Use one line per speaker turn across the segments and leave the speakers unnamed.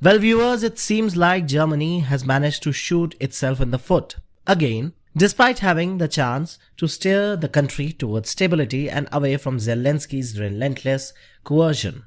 Well, viewers, it seems like Germany has managed to shoot itself in the foot again, despite having the chance to steer the country towards stability and away from Zelensky's relentless coercion.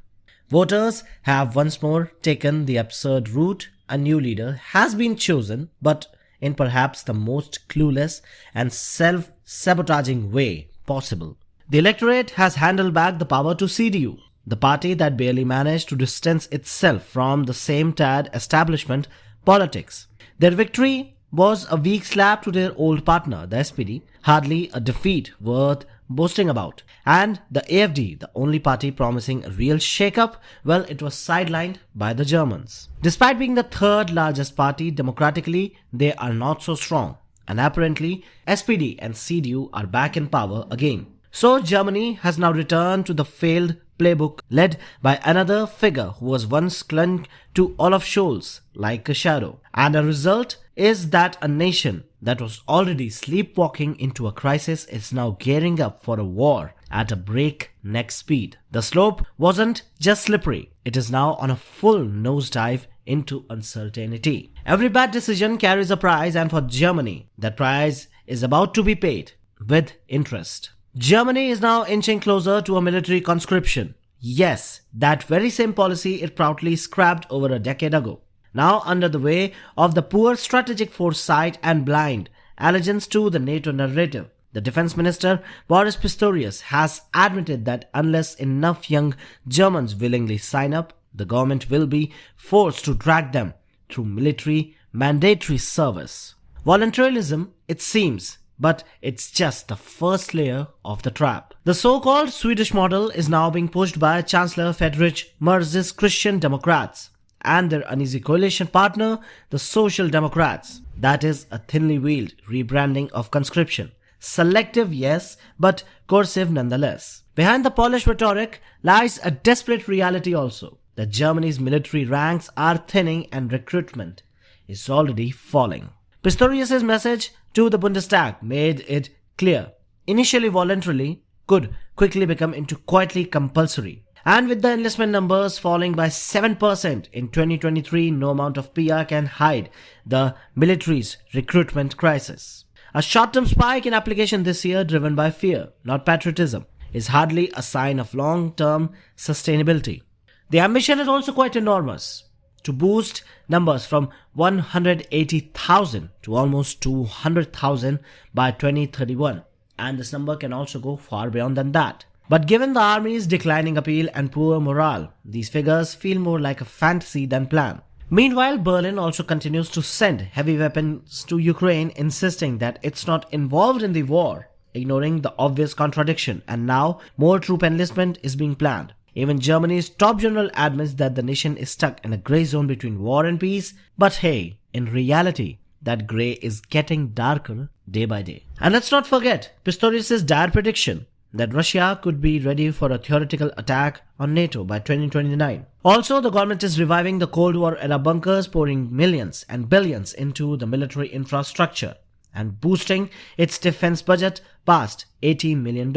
Voters have once more taken the absurd route. A new leader has been chosen, but in perhaps the most clueless and self-sabotaging way possible. The electorate has handed back the power to CDU, the party that barely managed to distance itself from the same tad establishment politics. Their victory was a weak slap to their old partner, the SPD, hardly a defeat worth boasting about. And the AfD, the only party promising a real shake-up, well, it was sidelined by the Germans. Despite being the third largest party democratically, they are not so strong. And apparently, SPD and CDU are back in power again. So Germany has now returned to the failed playbook led by another figure who was once clung to Olaf Scholz like a shadow. And the result is that a nation that was already sleepwalking into a crisis is now gearing up for a war at a breakneck speed. The slope wasn't just slippery, it is now on a full nosedive into uncertainty. Every bad decision carries a price, and for Germany, that price is about to be paid with interest. Germany is now inching closer to a military conscription. Yes, that very same policy it proudly scrapped over a decade ago. Now under the way of the poor strategic foresight and blind allegiance to the NATO narrative. The defense minister Boris Pistorius has admitted that unless enough young Germans willingly sign up, the government will be forced to drag them through military mandatory service. Voluntarism, it seems, but it's just the first layer of the trap. The so-called Swedish model is now being pushed by Chancellor Friedrich Merz's Christian Democrats and their uneasy coalition partner, the Social Democrats. That is a thinly veiled rebranding of conscription. Selective, yes, but coercive nonetheless. Behind the polished rhetoric lies a desperate reality also, that Germany's military ranks are thinning and recruitment is already falling. Pistorius' message to the Bundestag made it clear. Initially voluntarily could quickly become into quietly compulsory. And with the enlistment numbers falling by 7% in 2023, no amount of PR can hide the military's recruitment crisis. A short-term spike in application this year driven by fear, not patriotism, is hardly a sign of long-term sustainability. The ambition is also quite enormous, to boost numbers from 180,000 to almost 200,000 by 2031. And this number can also go far beyond than that. But given the army's declining appeal and poor morale, these figures feel more like a fantasy than plan. Meanwhile, Berlin also continues to send heavy weapons to Ukraine, insisting that it's not involved in the war, ignoring the obvious contradiction, and now more troop enlistment is being planned. Even Germany's top general admits that the nation is stuck in a grey zone between war and peace, but hey, in reality, that grey is getting darker day by day. And let's not forget Pistorius' dire prediction that Russia could be ready for a theoretical attack on NATO by 2029. Also, the government is reviving the Cold War era bunkers, pouring millions and billions into the military infrastructure and boosting its defense budget past $80 million.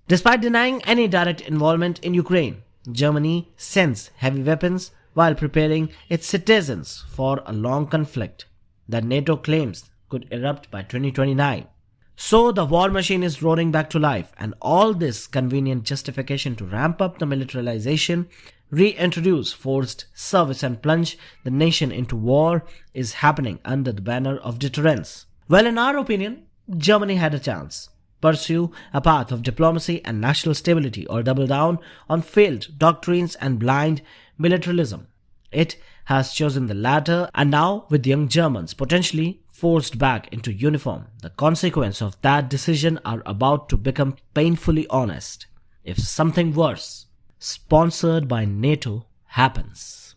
Despite denying any direct involvement in Ukraine, Germany sends heavy weapons while preparing its citizens for a long conflict that NATO claims could erupt by 2029. So the war machine is roaring back to life, and all this convenient justification to ramp up the militarization, reintroduce forced service and plunge the nation into war is happening under the banner of deterrence. Well, in our opinion, Germany had a chance. Pursue a path of diplomacy and national stability, or double down on failed doctrines and blind militarism. It has chosen the latter, and now with young Germans potentially forced back into uniform, the consequences of that decision are about to become painfully honest. If something worse, sponsored by NATO, happens.